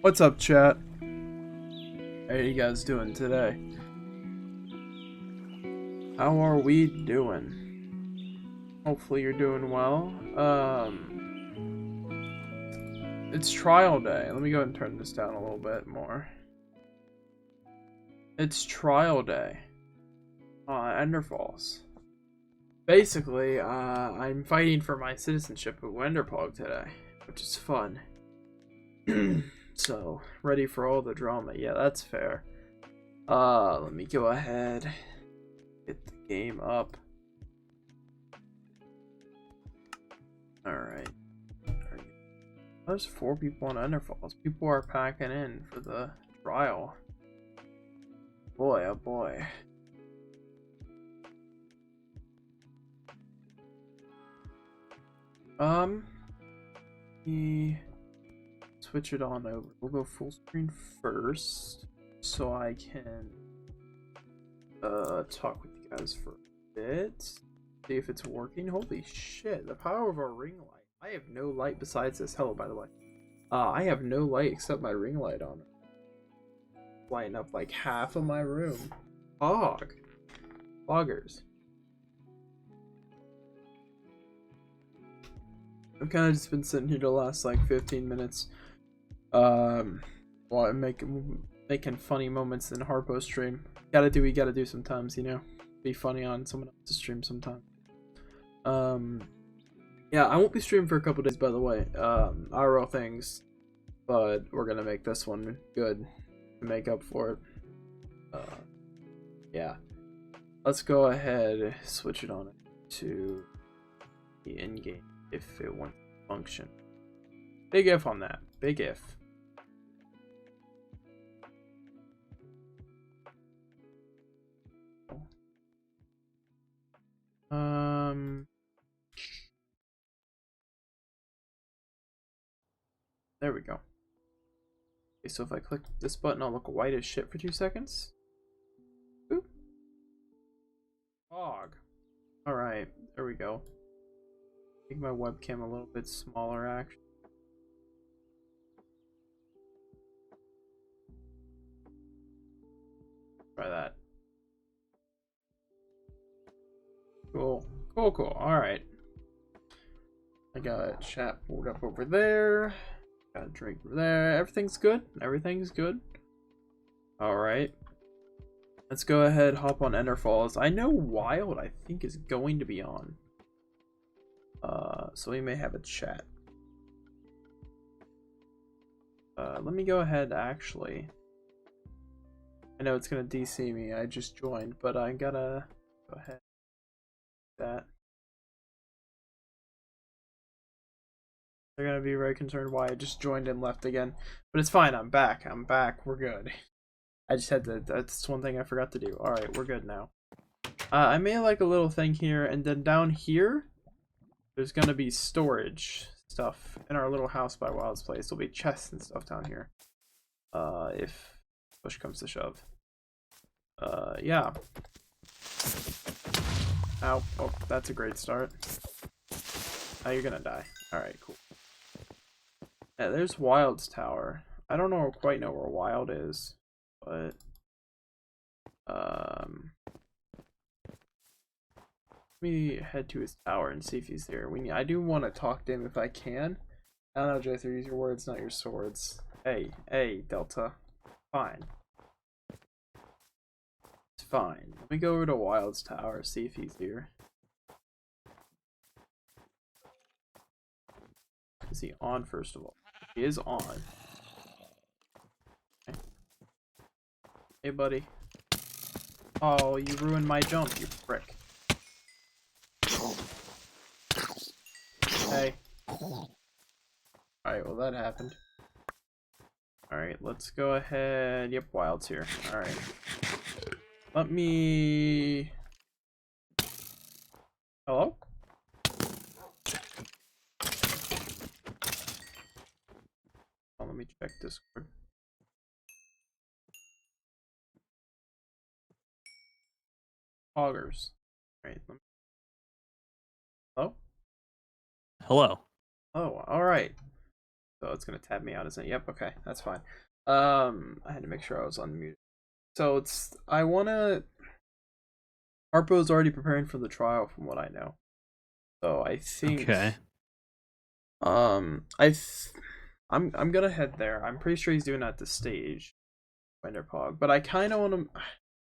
What's up, chat? How you guys doing today? How are we doing? Hopefully you're doing well. It's trial day. Let me go ahead and turn this down a little bit more. It's trial day on Enderfalls. Basically, I'm fighting for my citizenship at Enderpog today, which is fun. So, ready for all the drama. Yeah, that's fair. Let me go ahead, get the game up. Alright. There's 4 people on Enderfalls. People are packing in for the trial. Boy, oh boy. We switch it on over. We'll go full screen first, so I can talk with you guys for a bit. See if it's working. Holy shit, the power of our ring light. I have no light besides this. Hello, by the way. I have no light except my ring light on it. Lighting up like half of my room. Foggers. I've kind of just been sitting here the last like 15 minutes. While I'm making funny moments in Harpo stream. Gotta do what you gotta do sometimes, you know? Be funny on someone else's stream sometimes. Yeah, I won't be streaming for a couple days, by the way. IRL things. But we're gonna make this one good to make up for it. Yeah. Let's go ahead, switch it on to the in-game if it wants to function. Big if on that. Big if. There we go. Okay, so if I click this button, I'll look white as shit for 2 seconds. Boop. Fog. Alright, there we go. Make my webcam a little bit smaller, actually. Try that. Cool. Cool. Alright. I got a chat pulled up over there. Got a drink over there. Everything's good. Alright. Let's go ahead, hop on Enderfalls. I know Wild, I think, is going to be on. So we may have a chat. Let me go ahead, actually. I know it's gonna DC me. I just joined, but I gotta go ahead. That. They're gonna be very concerned why I just joined and left again. But it's fine, I'm back. We're good. I just had to, that's one thing I forgot to do. Alright, we're good now. I made like a little thing here, and then down here, there's gonna be storage stuff in our little house by Wild's place. There'll be chests and stuff down here. If push comes to shove. Yeah. Ow. Oh, that's a great start. Now you're gonna die. Alright, cool. Yeah, there's Wild's tower. I don't quite know where Wild is, but let me head to his tower and see if he's there. I do want to talk to him if I can. I don't know, J3, use your words, not your swords. Hey, Delta. Fine. It's fine. Let me go over to Wild's tower, see if he's here. Is he on, first of all? He is on. Okay. Hey, buddy. Oh, you ruined my jump, you prick. Hey. Alright, well that happened. Alright, let's go ahead. Yep, Wild's here. Alright. Let me... Hello? Oh, let me check Discord. Augers. Alright, Hello? Hello. Oh, all right. So it's gonna tab me out, isn't it? Yep. Okay, that's fine. I had to make sure I was unmuted. So I wanna. Harpo's already preparing for the trial, from what I know. So I think. Okay. I'm gonna head there. I'm pretty sure he's doing it at the stage, Wenderpog. But I kind of want to.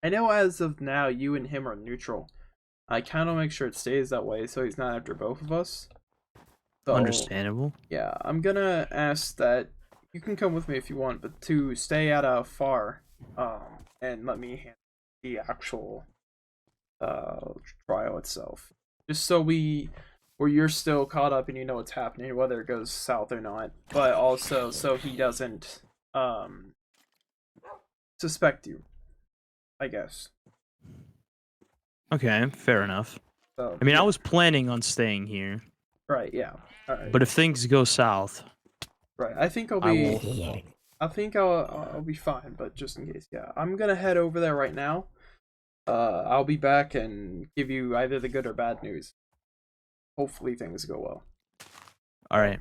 I know as of now, you and him are neutral. I kind of make sure it stays that way, so he's not after both of us. So Understandable. yeah, I'm gonna ask that you can come with me if you want, but to stay at a far, and let me handle the actual trial itself, just so where you're still caught up and you know what's happening, whether it goes south or not, but also so he doesn't suspect you, I guess. Okay, fair enough. So I mean, I yeah, was planning on staying here, right, yeah, all right, but if things go south, right. I think I will. I'll be fine, but just in case, yeah, I'm gonna head over there right now. I'll be back and give you either the good or bad news. Hopefully things go well. All right.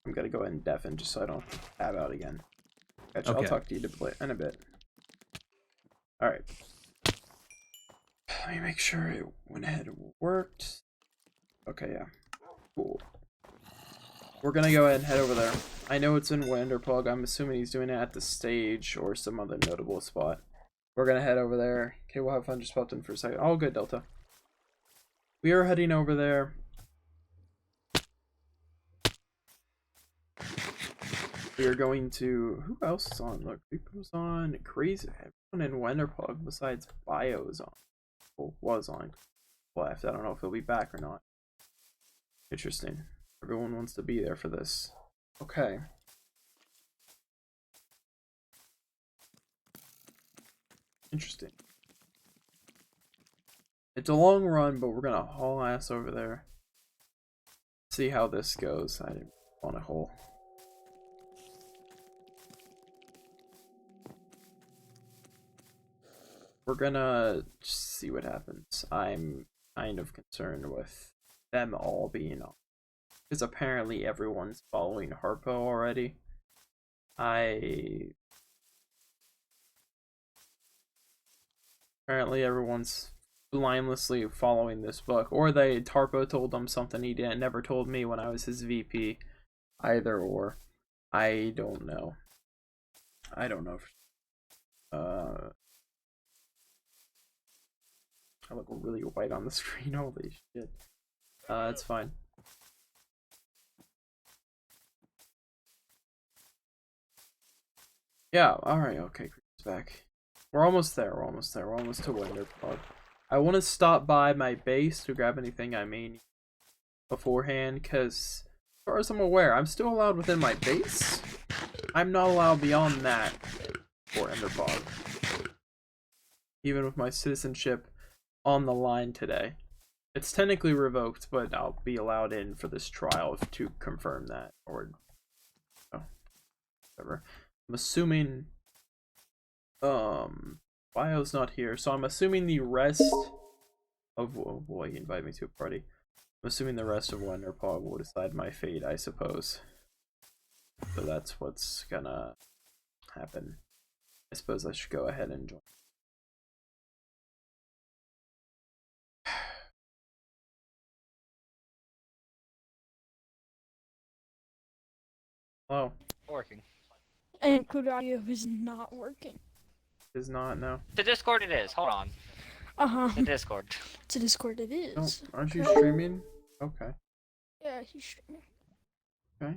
I'm gonna go ahead and deafen just so I don't tab out again. Gotcha. I'll Okay. talk to you in a bit. All right. Let me make sure it went ahead and worked. Okay, yeah. Cool. We're gonna go ahead and head over there. I know it's in Wanderpug. I'm assuming he's doing it at the stage or some other notable spot. We're gonna head over there. Okay, we'll have fun. Just popped in for a second. All good, Delta. We are heading over there. We are going to. Who else is on? Look, Creeper's on. Crazy. Everyone in Wanderpug besides Bio is on. Well, was on. Left. I don't know if he'll be back or not. Interesting. Everyone wants to be there for this. Okay. Interesting. It's a long run, but we're gonna haul ass over there. See how this goes. I didn't want to haul. We're gonna see what happens. I'm kind of concerned with them all being on. Because apparently everyone's following Harpo already. Apparently everyone's blindlessly following this book. Or Harpo told them something he never told me when I was his VP. Either or. I don't know. I don't know. I look really white on the screen. Holy shit. It's fine. Yeah, alright, okay, Creep's back. We're almost there, we're almost there. We're almost to Winterpub. I want to stop by my base to grab anything I may need beforehand, because as far as I'm aware, I'm still allowed within my base. I'm not allowed beyond that for Enderfall. Even with my citizenship on the line today. It's technically revoked, but I'll be allowed in for this trial to confirm that, or oh, whatever. I'm assuming Bio's not here, so I'm assuming the rest of oh boy, he invited me to a party. I'm assuming the rest of Wenderpog will decide my fate, I suppose. So that's what's gonna happen. I suppose I should go ahead and join. Oh, Working. And Code Audio is not working. is not now. The Discord it is. Hold on. The Discord. It's a Discord it No, is. aren't you streaming? Okay. Yeah, he's streaming. Okay.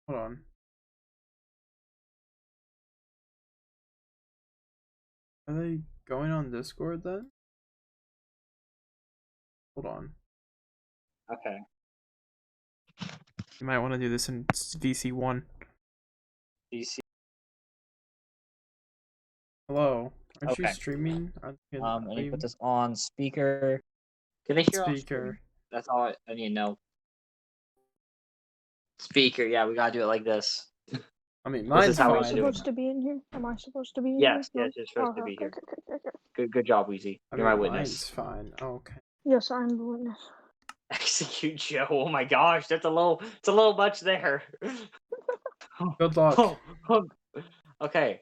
Hold on. Are they going on Discord then? Hold on. Okay. You might want to do this in VC1. DC. Hello. Aren't you Okay. streaming? Let me put this on speaker. Can they hear on Speaker. stream? That's all I need to know. Speaker, yeah, we gotta do it like this. I mean, This mine's is how Am we I fine. do it. supposed to be in here? Am I supposed to be in Yes, here? yes, you're supposed to Oh, be okay, here. okay. Good job, Weezy. I You're my mean, witness. mine's fine. Okay. Yes, I'm the witness. Execute Joe. Oh my gosh, it's a little much there. Good luck. Okay.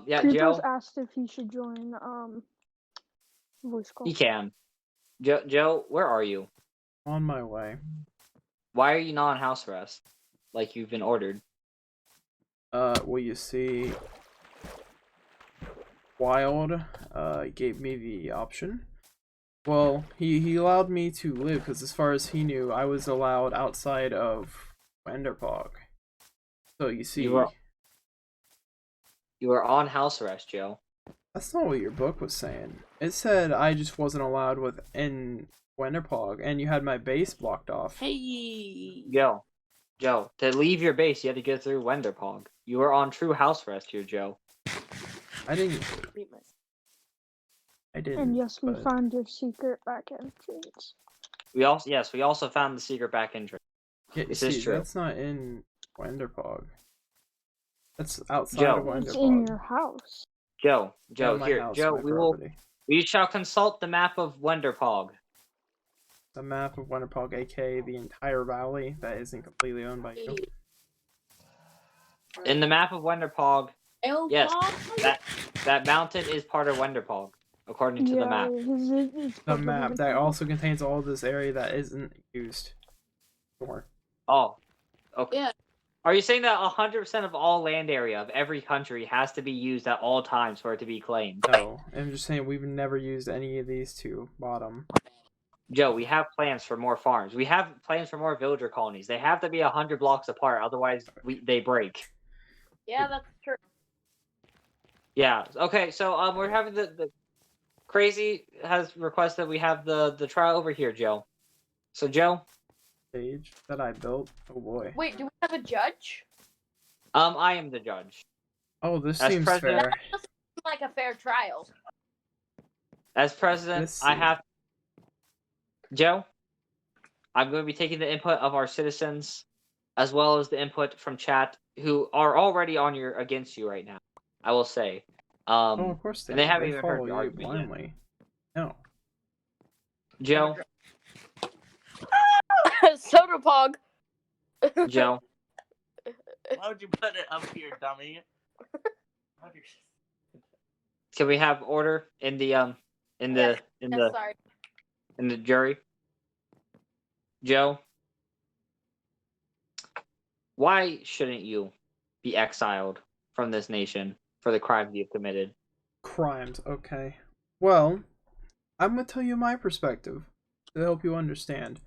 Yeah, Creepers Joe, asked if he should join voice call. he can. Joe, where are you? On my way. Why are you not on house arrest? Like you've been ordered. Well, you see, Wild, gave me the option. Well, he allowed me to live, because as far as he knew, I was allowed outside of Enderpog. So you see, You were on house arrest, Joe. that's not what your book was saying. It said I just wasn't allowed within Enderpog, and you had my base blocked off. Hey. Joe, to leave your base, you had to go through Wenderpog. You were on true house arrest here, Joe. I didn't. I didn't. And yes, we but- found your secret back entrance. We also found the secret back entrance. Yeah, This see, is true. that's not in Wenderpog. That's outside Joe. of Wenderpog. It's in your house. Joe, Yeah, my here, house, Joe, my we property. we shall consult the map of Wenderpog. The map of Wenderpog, aka the entire valley that isn't completely owned by you. In the map of Wenderpog, yes, that mountain is part of Wenderpog, according to the map. It's The supposed to be map the that people. also contains all this area that isn't used. Sure. Oh, okay. Yeah. Are you saying that 100% of all land area of every country has to be used at all times for it to be claimed? No, I'm just saying we've never used any of these two bottom. Joe, we have plans for more farms. We have plans for more villager colonies. They have to be 100 blocks apart, otherwise they break. Yeah, that's true. Yeah. Okay. So we're having the crazy has requested we have the trial over here, Joe. So Joe, Stage that I built. Oh boy. Wait, do we have a judge? I am the judge. Oh, this As seems president- fair. Like a fair trial. As president, Let's I see. have Joe. I'm going to be taking the input of our citizens, as well as the input from chat, who are already against you right now. I will say. Oh, of course and they haven't They even heard follow the you argument yet. blindly. No. Joe, Soda Pog. Joe, Why would you put it up here, dummy? can we have order in the Yes, sorry. in the jury? Joe, why shouldn't you be exiled from this nation for the crimes you've committed? Crimes, okay. Well, I'm gonna tell you my perspective to help you understand.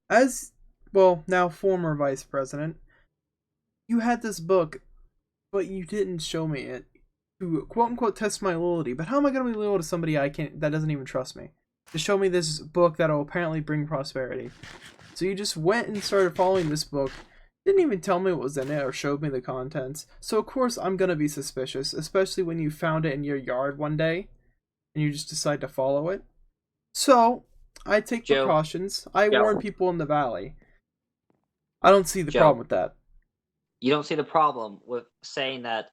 As, well, now former vice president, you had this book, but you didn't show me it to quote unquote test my loyalty. But how am I gonna be loyal to somebody that doesn't even trust me? To show me this book that'll apparently bring prosperity. So you just went and started following this book. Didn't even tell me what was in it or showed me the contents. So of course I'm gonna be suspicious, especially when you found it in your yard one day and you just decide to follow it. So I take Joe. precautions. I Joe. warn people in the valley. I don't see the Joe. problem with that. You don't see the problem with saying that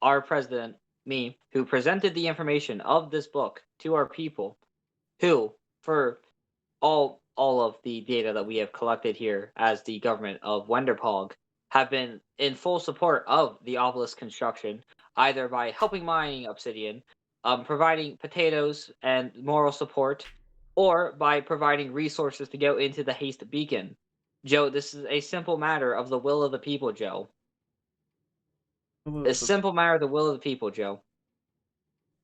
our president, me, who presented the information of this book to our people, who, for all of the data that we have collected here as the government of Wenderpog, have been in full support of the obelisk construction, either by helping mining obsidian, providing potatoes and moral support, or by providing resources to go into the haste beacon. Joe, this is a simple matter of the will of the people, Joe. A simple matter of the will of the people, Joe.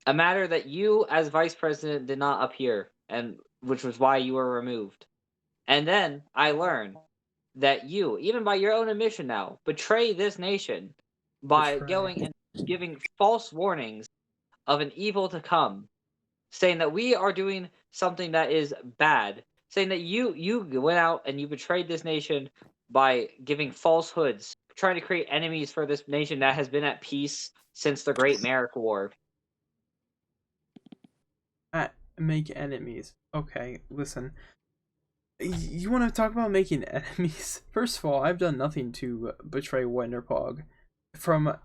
A matter that you, as vice president, did not appear, and which was why you were removed. And then I learned that you, even by your own admission now, betray this nation by Betray. going and giving false warnings of an evil to come, saying that we are doing something that is bad, saying that you went out and you betrayed this nation by giving falsehoods, trying to create enemies for this nation that has been at peace since the Great Merrick War. Make enemies. Okay, listen. You want to talk about making enemies? First of all, I've done nothing to betray Wenderpog. from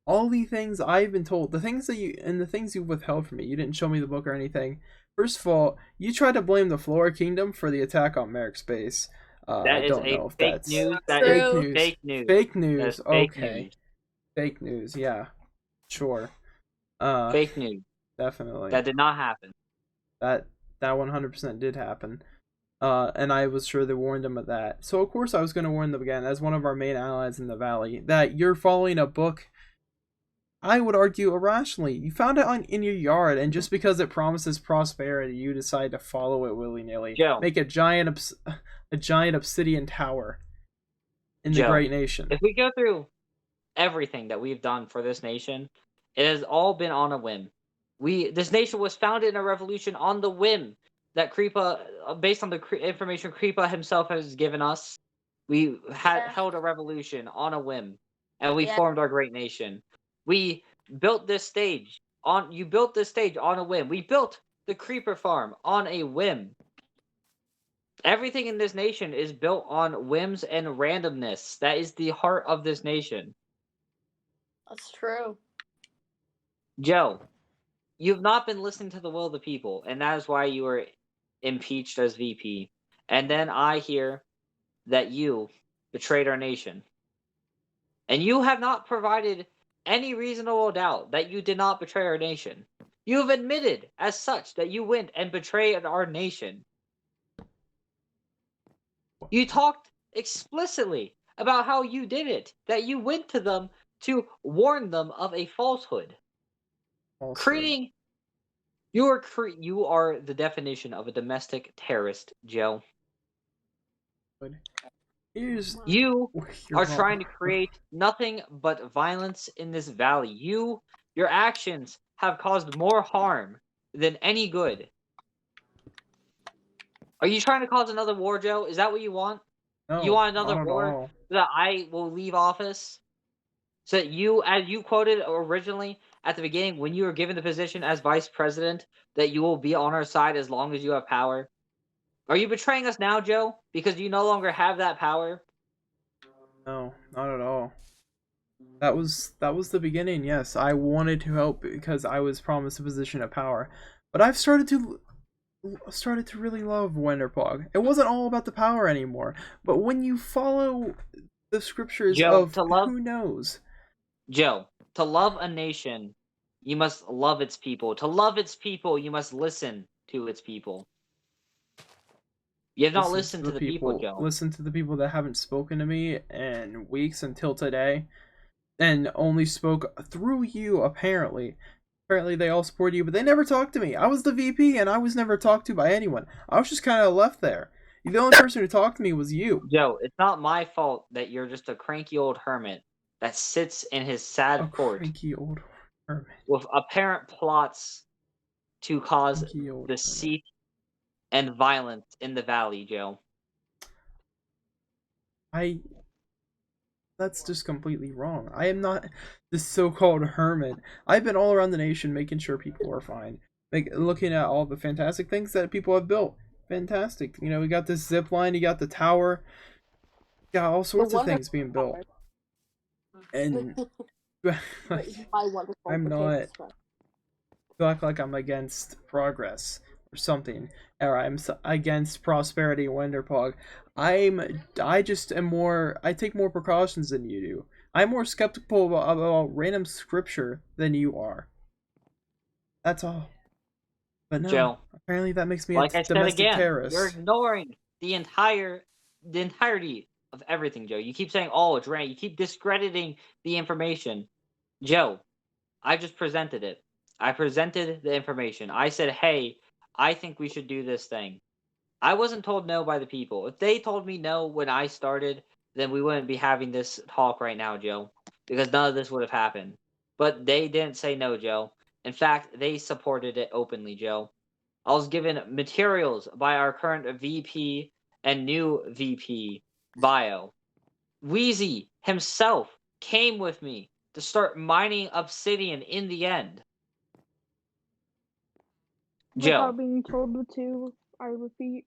all the things I've been told, the things you withheld from me, you didn't show me the book or anything. First of all, you tried to blame the Flora Kingdom for the attack on Merrick's base. I That is don't a know if fake that's news. Not That is fake true. news. fake news. Fake That news. is fake Okay. news. Fake news. Yeah. Sure. Fake news. Definitely. That did not happen. That 100% did happen. And I was sure they warned them of that. So of course I was going to warn them again as one of our main allies in the valley that you're following a book. I would argue irrationally. You found it in your yard, and just because it promises prosperity, you decide to follow it willy nilly. Joe. Make a giant obsidian tower in the Joe, great nation. If we go through everything that we've done for this nation, it has all been on a whim. This nation was founded in a revolution on the whim that Kripa, based on the information Kripa himself has given us. We held a revolution on a whim, and we formed our great nation. We built this stage on. You built this stage on a whim. We built the Creeper Farm on a whim. Everything in this nation is built on whims and randomness. That is the heart of this nation. That's true. Joe, you've not been listening to the will of the people, and that is why you were impeached as VP. And then I hear that you betrayed our nation. And you have not provided any reasonable doubt that you did not betray our nation. You have admitted as such that you went and betrayed our nation. You talked explicitly about how you did it, that you went to them to warn them of a falsehood. Creating you are the definition of a domestic terrorist, Joe. You are trying to create nothing but violence in this valley. Your actions have caused more harm than any good. Are you trying to cause another war, Joe? Is that what you want? No, You want another not at war all. so that I will leave office? So that you, as you quoted originally at the beginning, when you were given the position as vice president, that you will be on our side as long as you have power? Are you betraying us now, Joe? Because you no longer have that power? No, not at all. That was the beginning. Yes, I wanted to help because I was promised a position of power, but I've started to really love Wenderpog. It wasn't all about the power anymore. But when you follow the scriptures Joe, of who knows, Joe, to love a nation, you must love its people. To love its people, you must listen to its people. You have not listened to the people, Joe. Listen to the people that haven't spoken to me in weeks until today, and only spoke through you. Apparently they all support you, but they never talked to me. I was the VP, and I was never talked to by anyone. I was just kind of left there. The only person who talked to me was you. Joe, it's not my fault that you're just a cranky old hermit that sits in his sad fort Cranky old hermit with apparent plots to cause deceit and violence in the valley, Joe. That's just completely wrong. I am not this so-called hermit. I've been all around the nation making sure people are fine. Looking at all the fantastic things that people have built. Fantastic. You know, we got this zip line, you got the tower. Got all sorts of things being built. And I'm not feel like I'm against progress or something, or I'm against prosperity in Wenderpog. I just am more. I take more precautions than you do. I'm more skeptical about random scripture than you are. That's all. But no, Joe, apparently that makes me like a domestic terrorist. You're ignoring the entirety of everything, Joe. You keep saying, "Oh, it's random." You keep discrediting the information, Joe. I just presented it. I presented the information. I said, "Hey, I think we should do this thing." I wasn't told no by the people. If they told me no when I started, then we wouldn't be having this talk right now, Joe, because none of this would have happened. But they didn't say no, Joe. In fact, they supported it openly, Joe. I was given materials by our current VP and new VP, Bio. Wheezy himself came with me to start mining obsidian in the end. Joe. Without being told to, I repeat.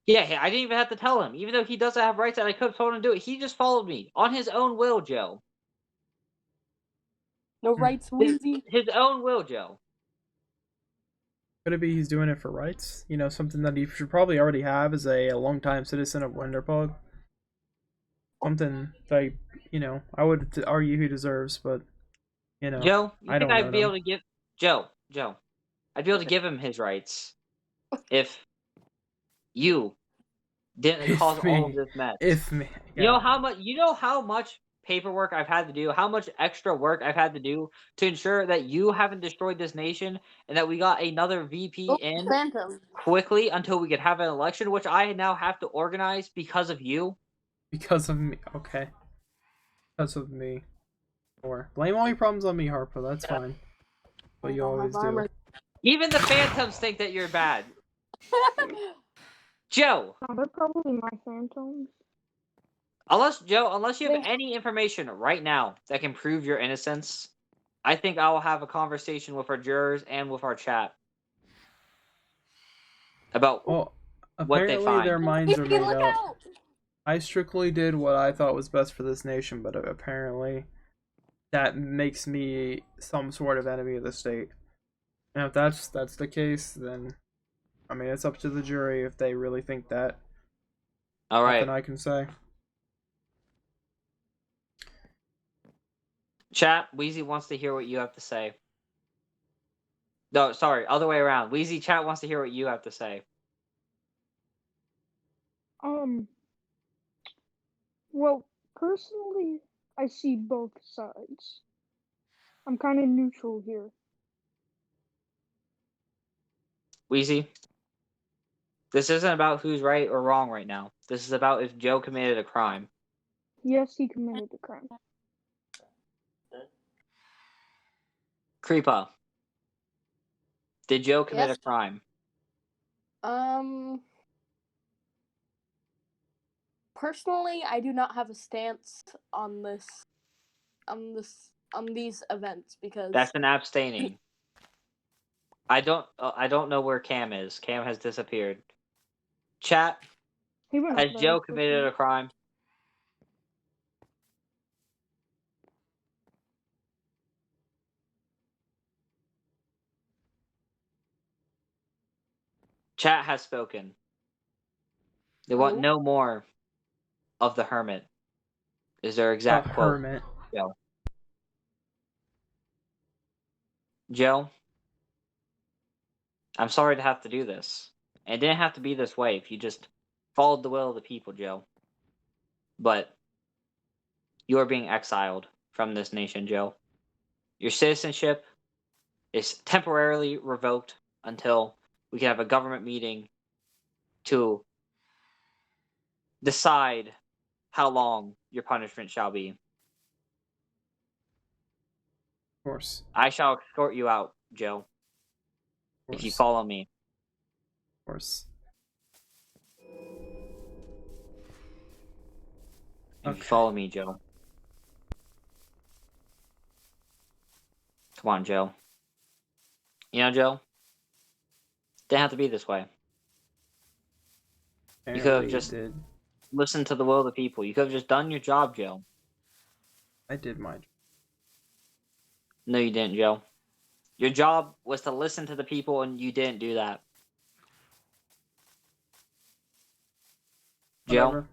Yeah, I didn't even have to tell him. Even though he doesn't have rights and I could have told him to do it, he just followed me on his own will, Joe. No rights, Wheezy. His own will, Joe. Could it be he's doing it for rights? You know, something that he should probably already have as a longtime citizen of Winterpog. Something that, I would argue he deserves, but, Joe, you I think don't I'd know be him. able to give Joe? I'd be able to give him his rights if you didn't If cause all of me. this mess. If me. You know how much paperwork I've had to do, how much extra work I've had to do to ensure that you haven't destroyed this nation and that we got another VP in Phantom. quickly until we could have an election, which I now have to organize because of you. Because of me. Okay. Because of me. Or blame all your problems on me, Harpo. That's fine. But you I don't always have do. armor. Even the Phantoms think that you're bad. Joe, No, they're probably my phantoms. unless you have They- any information right now that can prove your innocence, I think I will have a conversation with our jurors and with our chat about Well, what they apparently find. their minds are Hey, made look up. out! I strictly did what I thought was best for this nation, but apparently that makes me some sort of enemy of the state. And if that's the case, then I mean it's up to the jury if they really think that. All right, Nothing I can say. chat. Wheezy wants to hear what you have to say. No, sorry, other way around. Wheezy, chat wants to hear what you have to say. Well, personally, I see both sides. I'm kind of neutral here. Wheezy, this isn't about who's right or wrong right now. This is about if Joe committed a crime. Yes, he committed the crime. Creepa, did Joe commit Yes. a crime? Personally, I do not have a stance on these events because That's an abstaining. I don't know where Cam is. Cam has disappeared. Chat, He went has up there. Joe committed a crime? Chat has spoken. They want Oh. no more of the hermit. Is their The exact quote. hermit. Joe. Joe, I'm sorry to have to do this. And it didn't have to be this way if you just followed the will of the people, Joe. But you are being exiled from this nation, Joe. Your citizenship is temporarily revoked until we can have a government meeting to decide how long your punishment shall be. Of course. I shall escort you out, Joe, Of if you course. follow me. Of course. If you Okay. follow me, Joe. Come on, Joe. You know, Joe, didn't have to be this way. You could have Apparently just did. listened to the will of the people. You could have just done your job, Joe. I did my job. No, you didn't, Joe. Your job was to listen to the people, and you didn't do that. Joe, Whatever.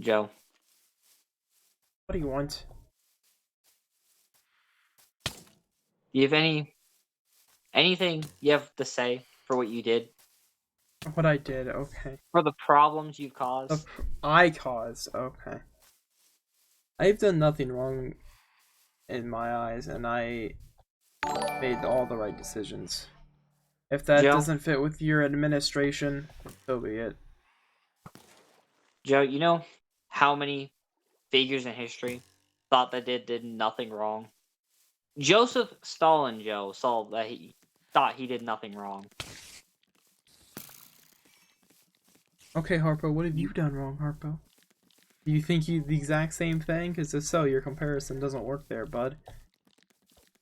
Joe, What do you want? do you have anything you have to say for what you did? What I did, okay. For the problems you've caused? I caused, okay. I've done nothing wrong in my eyes, and I made all the right decisions. If that Joe? doesn't fit with your administration, so be it. Joe, you know how many figures in history thought that they did nothing wrong? Joseph Stalin, Joe, saw that he thought he did nothing wrong. Okay, Harpo, what have you done wrong, Harpo? Do you think you the exact same thing? Because if so, your comparison doesn't work there, bud.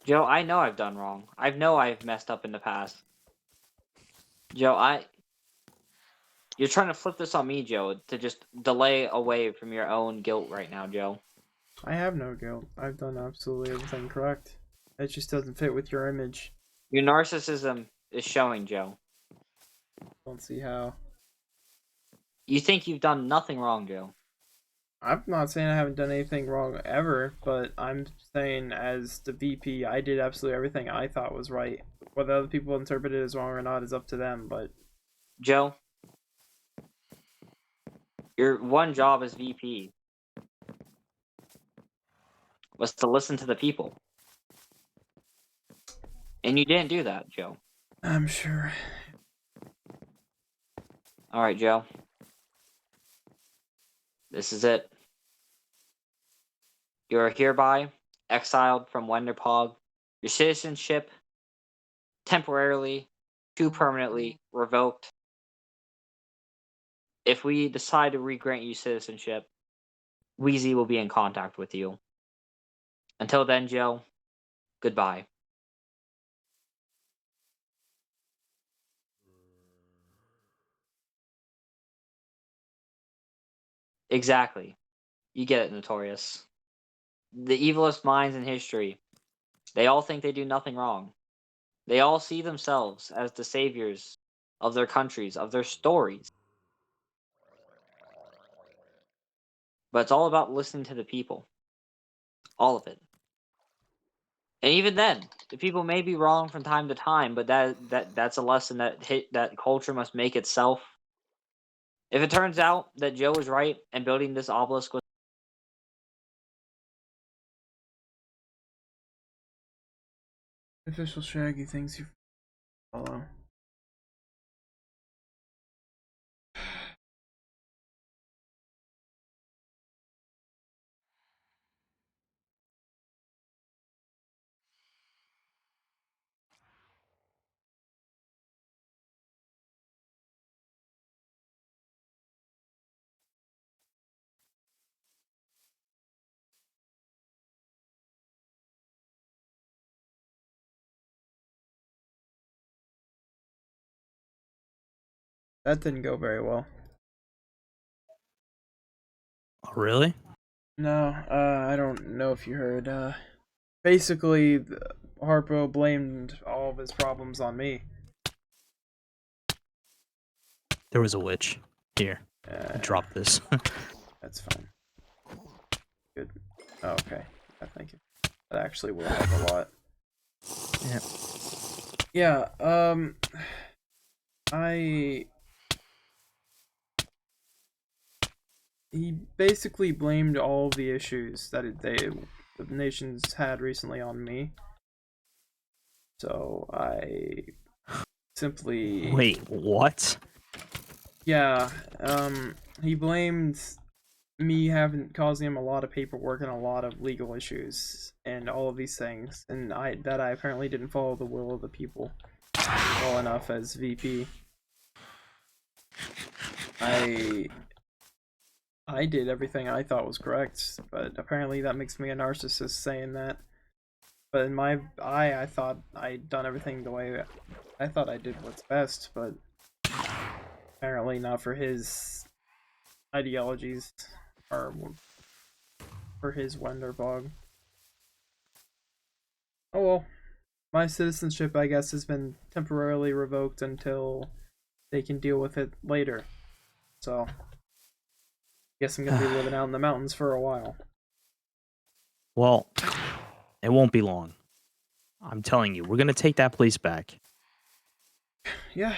Joe, I know I've done wrong. I know I've messed up in the past. Joe, You're trying to flip this on me, Joe, to just delay away from your own guilt right now, Joe. I have no guilt. I've done absolutely everything correct. It just doesn't fit with your image. Your narcissism is showing, Joe. Don't see how. You think you've done nothing wrong, Joe. I'm not saying I haven't done anything wrong ever, but I'm saying as the VP, I did absolutely everything I thought was right. Whether other people interpret it as wrong or not is up to them, but... Joe, your one job as VP was to listen to the people. And you didn't do that, Joe. I'm sure. Alright, Joe. This is it. You are hereby exiled from Wenderpog. Your citizenship temporarily to permanently revoked. If we decide to re-grant you citizenship, Wheezy will be in contact with you. Until then, Joe, goodbye. Exactly. You get it, Notorious. The evilest minds in history, they all think they do nothing wrong. They all see themselves as the saviors of their countries, of their stories. But it's all about listening to the people. All of it. And even then, the people may be wrong from time to time, but that's a lesson that culture must make itself. If it turns out that Joe was right and building this obelisk was Official Shaggy thinks you follow. That didn't go very well. Oh, really? No, I don't know if you heard. Basically, Harpo blamed all of his problems on me. There was a witch. Here, drop this. That's fine. Good. Oh, okay. Thank you. That actually will help a lot. Yeah. Yeah, he basically blamed all of the issues that the nations had recently on me. So I simply... Wait, what? Yeah, he blamed me causing him a lot of paperwork and a lot of legal issues and all of these things, and I apparently didn't follow the will of the people well enough as VP. I did everything I thought was correct, but apparently that makes me a narcissist saying that. But in my eye, I thought I'd done everything the way I thought I did what's best, but apparently not for his ideologies or for his Wenderbog. Oh well, my citizenship, I guess, has been temporarily revoked until they can deal with it later. So, guess I'm gonna be living out in the mountains for a while. Well, it won't be long. I'm telling you, we're gonna take that place back. Yeah.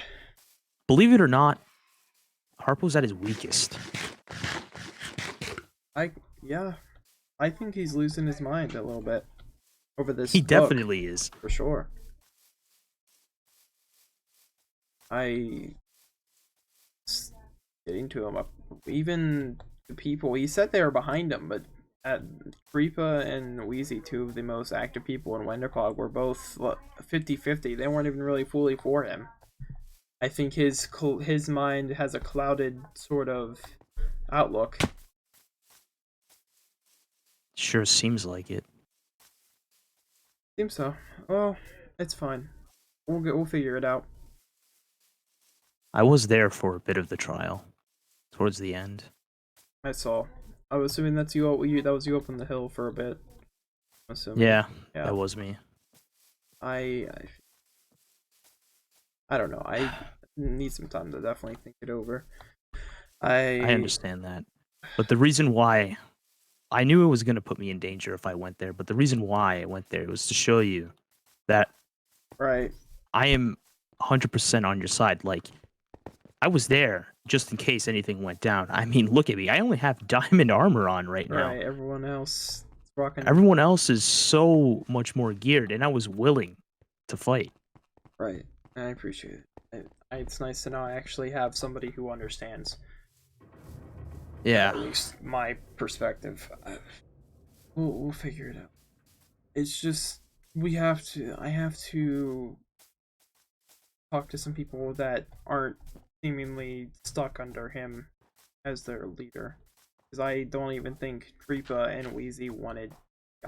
Believe it or not, Harpo's at his weakest. Yeah. I think he's losing his mind a little bit over this He book, definitely is. for sure. Getting to him. Even the people, he said they were behind him, but Creepa and Wheezy, two of the most active people in Wenderpog, were both 50-50. They weren't even really fully for him. I think his mind has a clouded sort of outlook. Sure seems like it. Seems so. Well, it's fine. We'll figure it out. I was there for a bit of the trial, towards the end. I saw. I was assuming that's you. That was you up on the hill for a bit. I'm assuming. Yeah, Yeah. that was me. I don't know. I need some time to definitely think it over. I understand that. But the reason why I knew it was going to put me in danger if I went there, but the reason why I went there was to show you that Right. I am 100% on your side. Like, I was there just in case anything went down. I mean, look at me. I only have diamond armor on right now. Right. Everyone else is rocking. Everyone else is so much more geared, and I was willing to fight. Right. I appreciate it. It's nice to know I actually have somebody who understands. Yeah. At least my perspective. We'll figure it out. It's just I have to talk to some people that aren't seemingly stuck under him as their leader. Because I don't even think Creepa and Wheezy wanted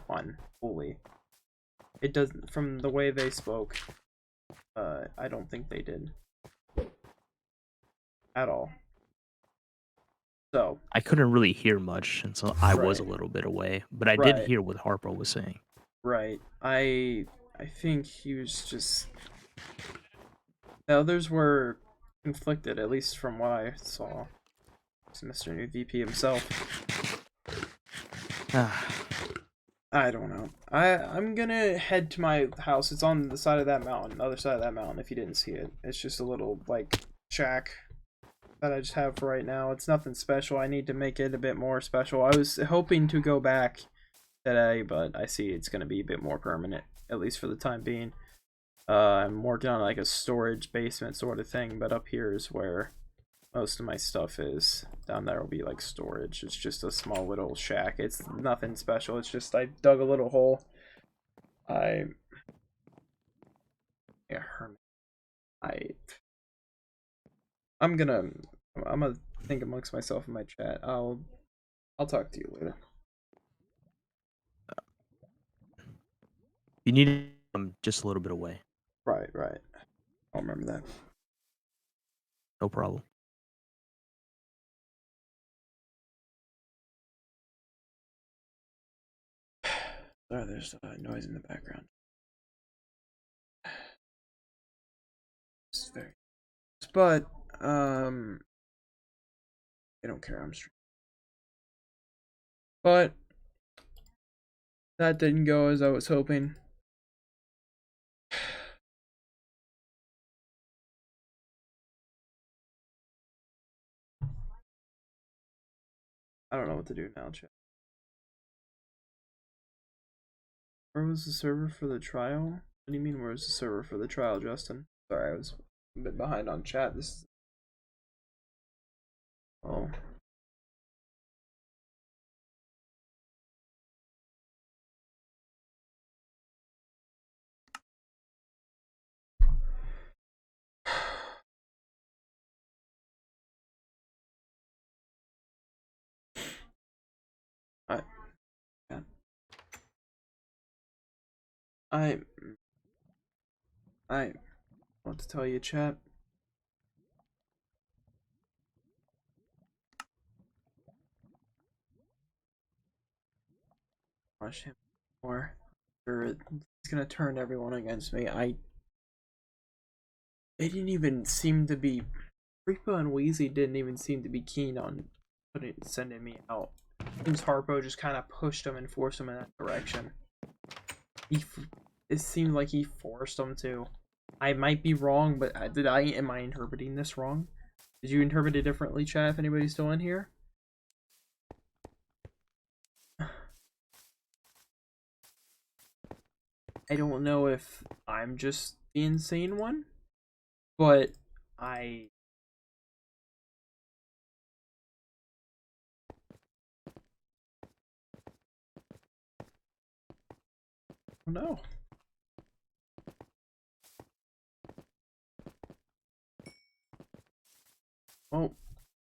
gone fully. It doesn't, from the way they spoke, I don't think they did. At all. So. I couldn't really hear much until I was a Right. little bit away, but I Right. did hear what Harpo was saying. Right. I think he was just. The others were conflicted, at least from what I saw. It's Mr. New VP himself. I don't know. I'm gonna head to my house. It's on the side of that mountain, the other side of that mountain, if you didn't see it. It's just a little, like, shack that I just have for right now. It's nothing special. I need to make it a bit more special. I was hoping to go back today, but I see it's gonna be a bit more permanent, at least for the time being. I'm working on like a storage basement sort of thing, but up here is where most of my stuff is. Down there will be like storage. It's just a small little shack. It's nothing special. It's just I dug a little hole. Hermit. I'm gonna think amongst myself in my chat. I'll talk to you later. You need just a little bit away. Right. I'll remember that. No problem. Sorry, there's noise in the background. It's very. But I don't care. I'm streaming. But that didn't go as I was hoping. I don't know what to do now, chat. Where was the server for the trial? What do you mean, where was the server for the trial, Justin? Sorry, I was a bit behind on chat. Oh. I want to tell you, chat. Watch him more. Or it's gonna turn everyone against me. They didn't even seem to be. Reaper and Wheezy didn't even seem to be keen on sending me out. Seems Harpo just kind of pushed him and forced him in that direction. It seemed like he forced him to. I might be wrong, but am I interpreting this wrong? Did you interpret it differently, chat, if anybody's still in here? I don't know if I'm just the insane one, but I don't know. Well,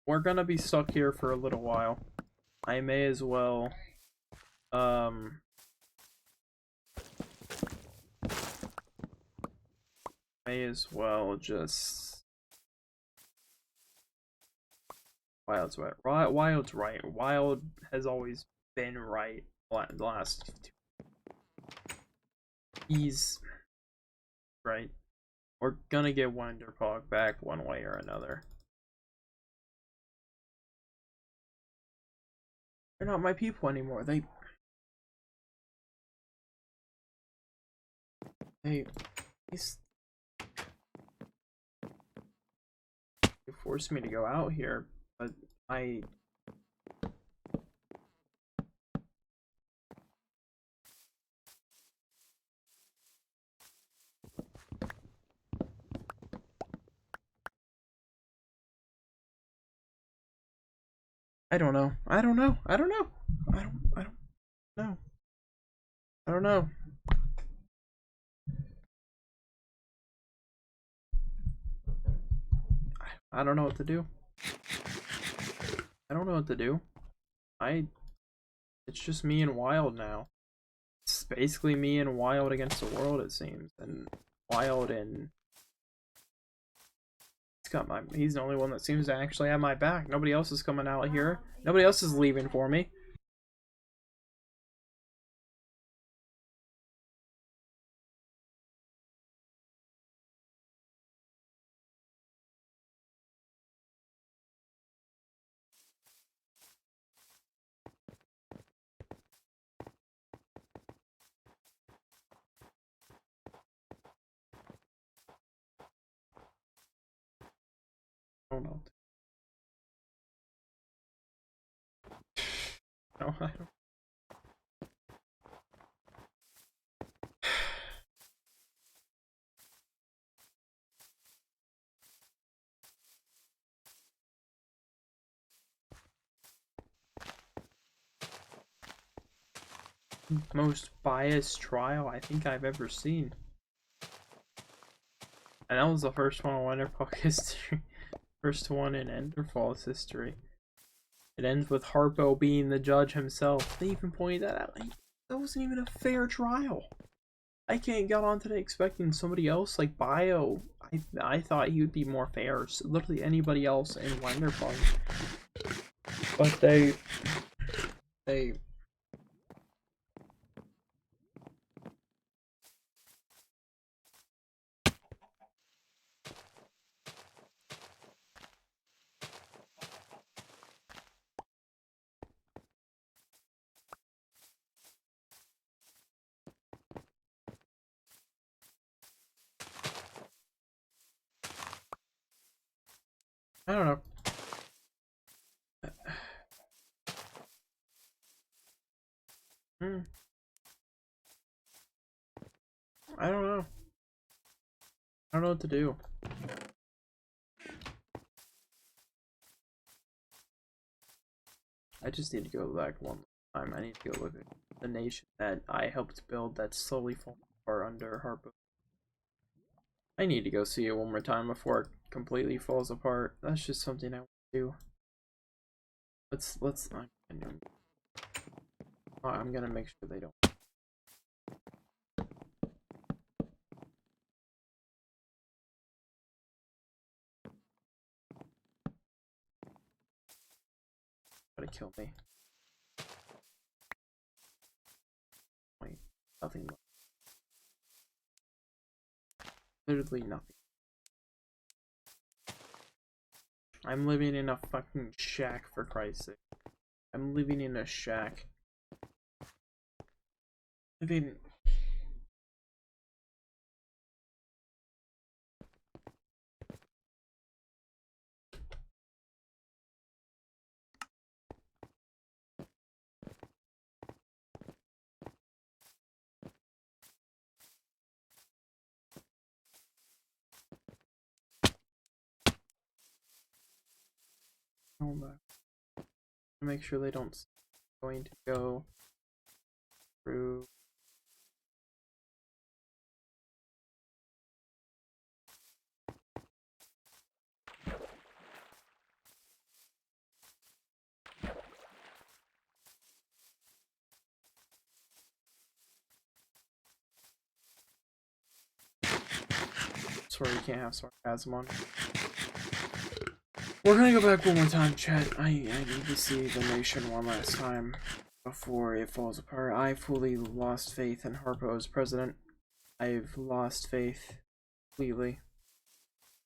we're gonna be stuck here for a little while. I may as well, just Wild's right. Wild's right. Wild has always been right. The last he's right. We're gonna get Wonderpog back one way or another. They're not my people anymore. They forced me to go out here, but I don't know. I don't know. I don't know. I don't know. I don't know. I don't know what to do. I don't know what to do. It's just me and Wild now. It's basically me and Wild against the world, it seems. And Wild and he's the only one that seems to actually have my back. Nobody else is coming out here. Nobody else is leaving for me. I don't know. No, I don't. Most biased trial I think I've ever seen. And that was the first one in Wonderpug history. First one in Enderfalls history. It ends with Harpo being the judge himself. They even pointed that out. Like, that wasn't even a fair trial. I can't get on today expecting somebody else like Bio. I thought he would be more fair. So literally anybody else in Wonderpug. But they I don't know. I don't know. I don't know what to do. I just need to go back one time. I need to go look at the nation that I helped build that's slowly falling apart under Harpo. I need to go see it one more time before it completely falls apart. That's just something I want to do. I'm gonna make sure they don't. Try to kill me. Wait, nothing. Literally nothing. I'm living in a fucking shack, for Christ's sake. I'm living in a shack. Living. Hold on. Make sure they don't. Going to go through. Sorry, you can't have sarcasm on. We're gonna go back one more time, chat. I need to see the nation one last time before it falls apart. I fully lost faith in Harpo as president. I've lost faith completely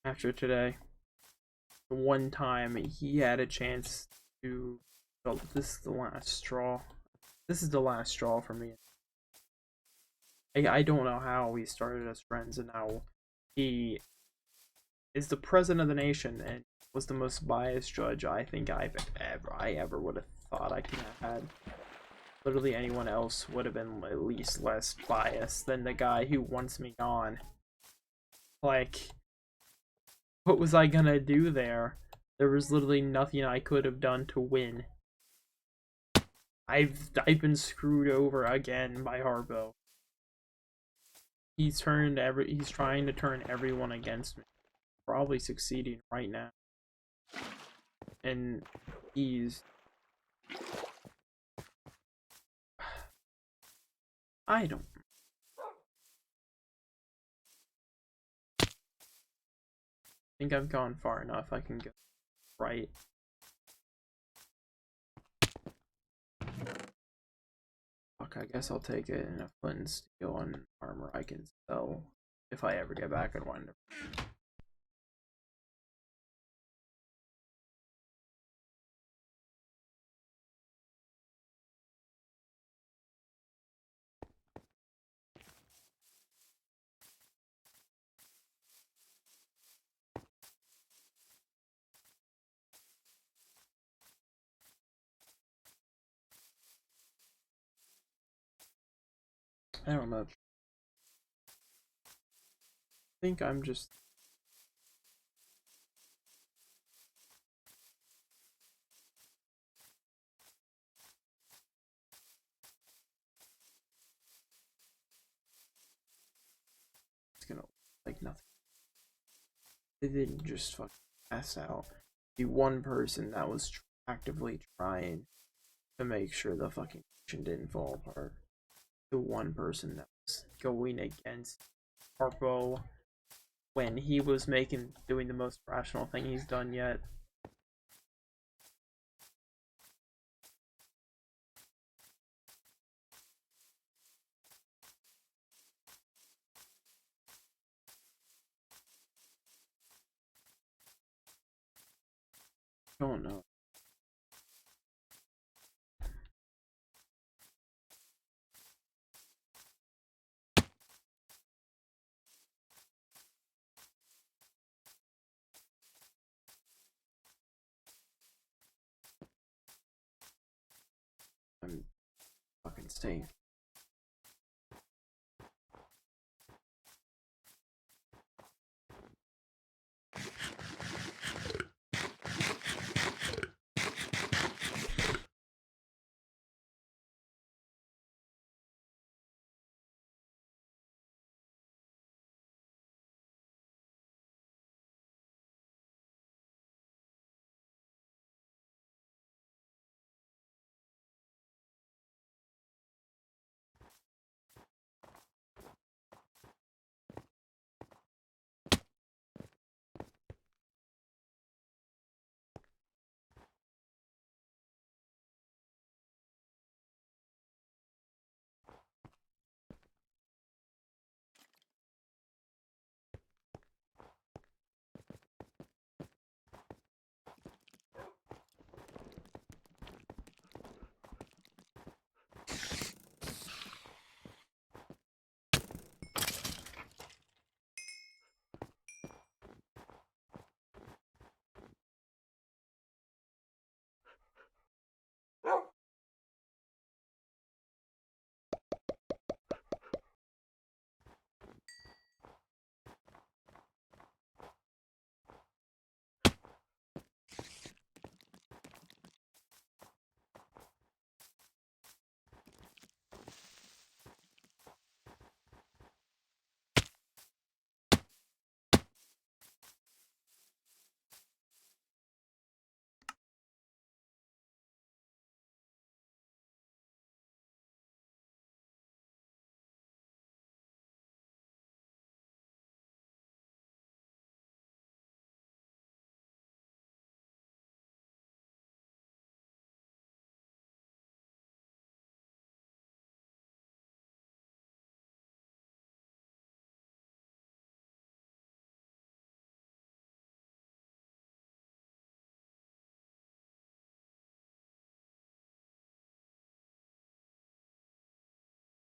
after today. The one time he had a chance to. Oh, this is the last straw. This is the last straw for me. I don't know how we started as friends and now he is the president of the nation and was the most biased judge I think I ever would have thought I could have had. Literally anyone else would have been at least less biased than the guy who wants me gone. Like, what was I gonna do there? There was literally nothing I could have done to win. I've been screwed over again by Harpo. He's trying to turn everyone against me. Probably succeeding right now. And he's I don't think I've gone far enough. I can go right. Fuck, I guess I'll take it, and a flint and steel and armor I can sell if I ever get back and wind up. I don't know. I think I'm just gonna like nothing. They didn't just fucking pass out. The one person that was actively trying to make sure the fucking nation didn't fall apart. The one person that was going against Harpo when he was doing the most rational thing he's done yet. Don't know. I'm fucking staying